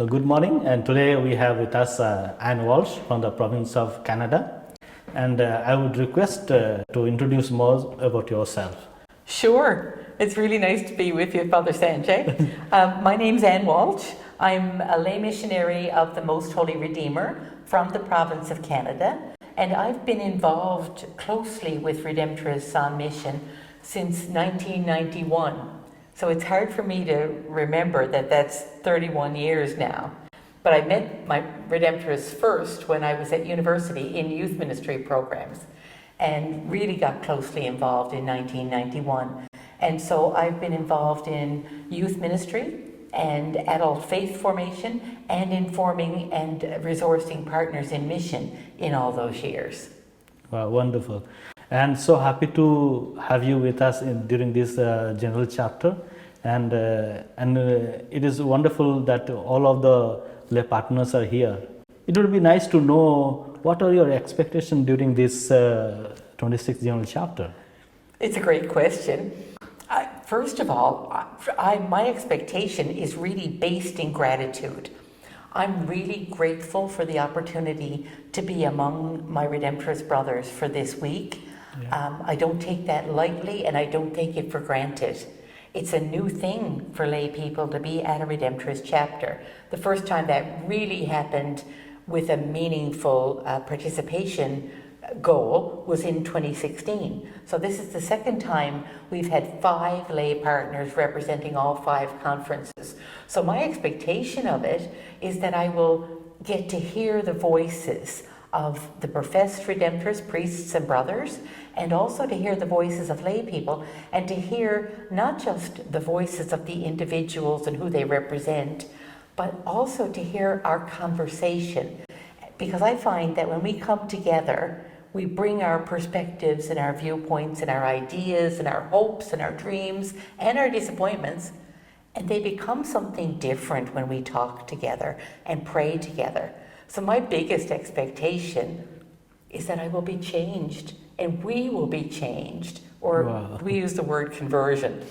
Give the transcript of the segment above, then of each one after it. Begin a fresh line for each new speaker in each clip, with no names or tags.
Good morning, and today we have with us Anne Walsh from the province of Canada. And I would request to introduce more about yourself.
Sure. It's really nice to be with you, Father Sanjay. My name's Anne Walsh. I'm a lay missionary of the Most Holy Redeemer from the province of Canada, and I've been involved closely with Redemptorists on mission since 1991. So it's hard for me to remember that that's 31 years now. But I met my Redemptorists first when I was at university in youth ministry programs and really got closely involved in 1991. And so I've been involved in youth ministry and adult faith formation and informing and resourcing partners in mission in all those years.
Wow, wonderful. And so happy to have you with us during this general chapter. And it is wonderful that all of the lay partners are here. It would be nice to know what are your expectations during this 26th general chapter?
It's a great question. First of all, my expectation is really based in gratitude. I'm really grateful for the opportunity to be among my Redemptorist brothers for this week. Yeah. I don't take that lightly, and I don't take it for granted. It's a new thing for lay people to be at a Redemptorist chapter. The first time that really happened with a meaningful participation goal was in 2016. So this is the second time we've had 5 lay partners representing all 5 conferences. So my expectation of it is that I will get to hear the voices of the professed Redemptorist priests and brothers, and also to hear the voices of lay people, and to hear not just the voices of the individuals and who they represent, but also to hear our conversation. Because I find that when we come together, we bring our perspectives and our viewpoints and our ideas and our hopes and our dreams and our disappointments, and they become something different when we talk together and pray together. So my biggest expectation is that I will be changed and we will be changed, or wow. We use the word conversion.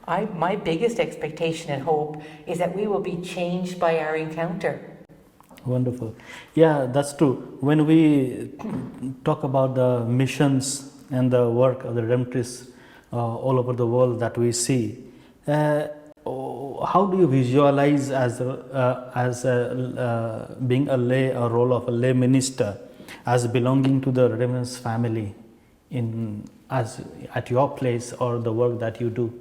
Yeah. My biggest expectation and hope is that we will be changed by our encounter.
Wonderful. Yeah, that's true. When we talk about the missions and the work of the Redemptorists all over the world that we see, how do you visualize being a role of a lay minister, as belonging to the Redemptorist family at your place or the work that you do?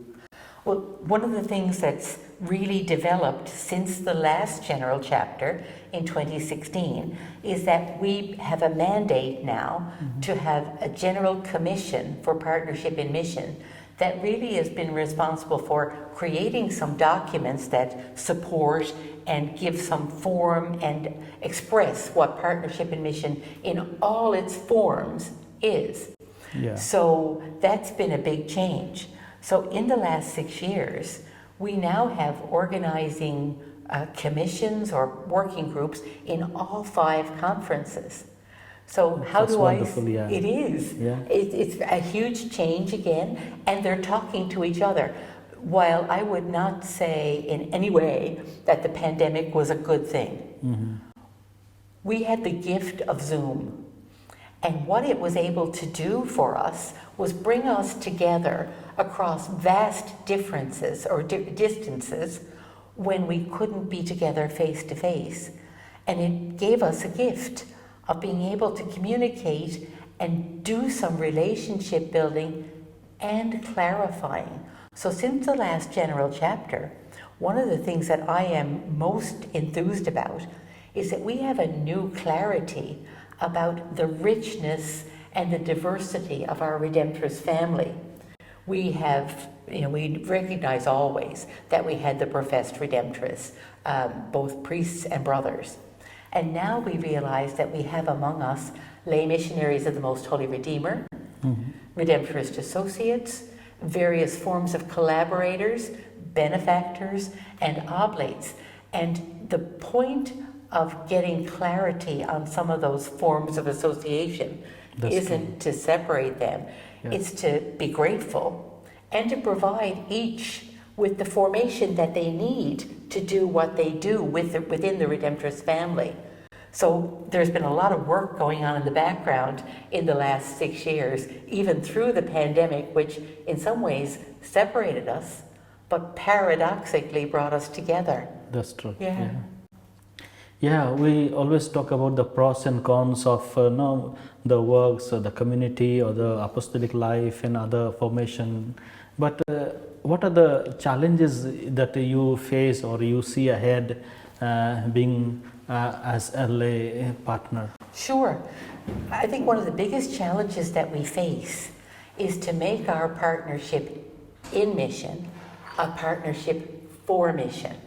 Well, one of the things that's really developed since the last general chapter in 2016 is that we have a mandate now to have a general commission for partnership in mission that really has been responsible for creating some documents that support and give some form and express what partnership in mission in all its forms is. Yeah. So that's been a big change. So in the last 6 years, we now have organizing commissions or working groups in all 5 conferences. So how
That's
do
wonderful, yeah.
It is. Yeah. It's a huge change again, and they're talking to each other. While I would not say in any way that the pandemic was a good thing, we had the gift of Zoom. And what it was able to do for us was bring us together across vast differences or distances when we couldn't be together face to face. And it gave us a gift of being able to communicate and do some relationship building and clarifying. So since the last general chapter, one of the things that I am most enthused about is that we have a new clarity about the richness and the diversity of our Redemptorist family. We have, we recognize always that we had the professed Redemptorists, both priests and brothers. And now we realize that we have among us lay missionaries of the Most Holy Redeemer, Redemptorist associates, various forms of collaborators, benefactors, and oblates. And the point of getting clarity on some of those forms of association isn't to separate them. Yeah. It's to be grateful and to provide each with the formation that they need to do what they do within the Redemptorist family. So there's been a lot of work going on in the background in the last 6 years, even through the pandemic, which in some ways separated us, but paradoxically brought us together.
That's true.
Yeah.
Yeah, we always talk about the pros and cons of the works, or the community, or the apostolic life and other formation. But what are the challenges that you face or you see ahead being as a lay partner?
Sure. I think one of the biggest challenges that we face is to make our partnership in mission a partnership for mission.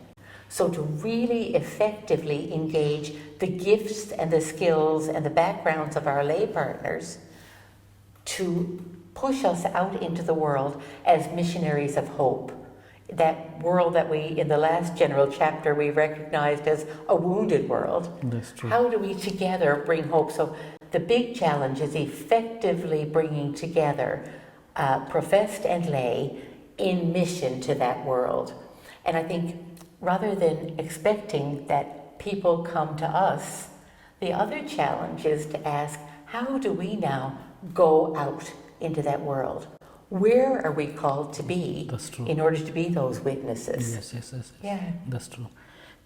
So to really effectively engage the gifts and the skills and the backgrounds of our lay partners to push us out into the world as missionaries of hope. That world that we, in the last general chapter, we recognized as a wounded world.
That's true.
How do we together bring hope? So the big challenge is effectively bringing together professed and lay in mission to that world. And I think rather than expecting that people come to us, the other challenge is to ask, how do we now go out into that world? Where are we called to be in order to be those witnesses?
Yes.
Yeah.
That's true.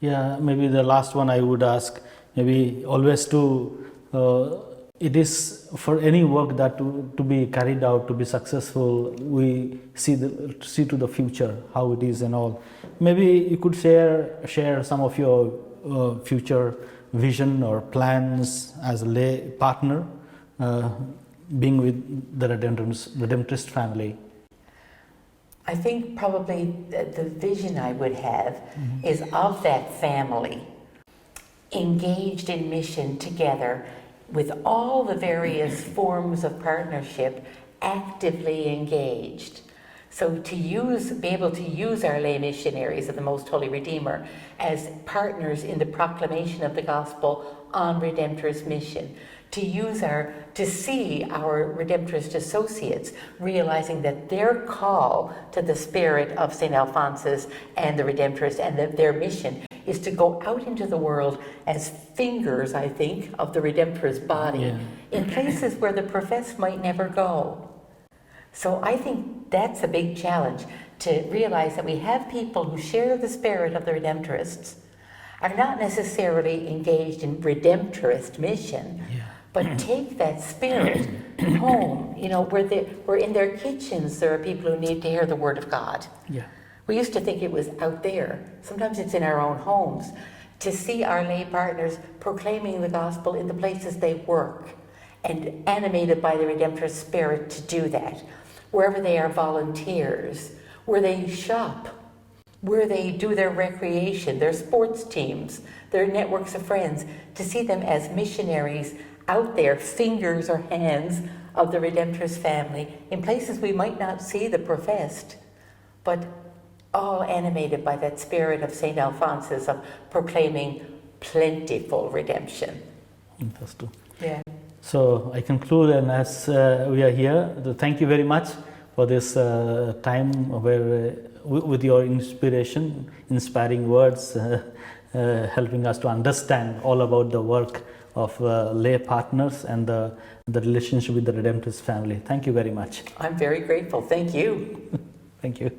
Yeah, maybe the last one I would ask, maybe always to, it is for any work that to be carried out, to be successful, we see to the future, how it is and all. Maybe you could share some of your future vision or plans as a lay partner, being with the Redemptorist family.
I think probably the vision I would have is of that family engaged in mission together with all the various forms of partnership actively engaged. So to be able to use our lay missionaries of the Most Holy Redeemer as partners in the proclamation of the gospel on Redemptorist mission. To see our Redemptorist associates realizing that their call to the spirit of St. Alphonsus and the Redemptorist and their mission is to go out into the world as fingers, I think, of the Redemptorist body in places where the professed might never go. So I think that's a big challenge, to realize that we have people who share the spirit of the Redemptorists, are not necessarily engaged in Redemptorist mission, but take that spirit home. Where in their kitchens there are people who need to hear the word of God.
Yeah.
We used to think it was out there. Sometimes it's in our own homes. To see our lay partners proclaiming the gospel in the places they work and animated by the Redemptorist spirit to do that. Wherever they are volunteers, where they shop, where they do their recreation, their sports teams, their networks of friends, to see them as missionaries out there, fingers or hands of the Redemptorist family, in places we might not see the professed, but all animated by that spirit of St. Alphonsus of proclaiming plentiful redemption.
Interesting.
Yeah.
So I conclude, and as we are here, thank you very much for this time where with your inspiring words, helping us to understand all about the work of lay partners and the relationship with the Redemptorist family. Thank you very much.
I'm very grateful. Thank you.
Thank you.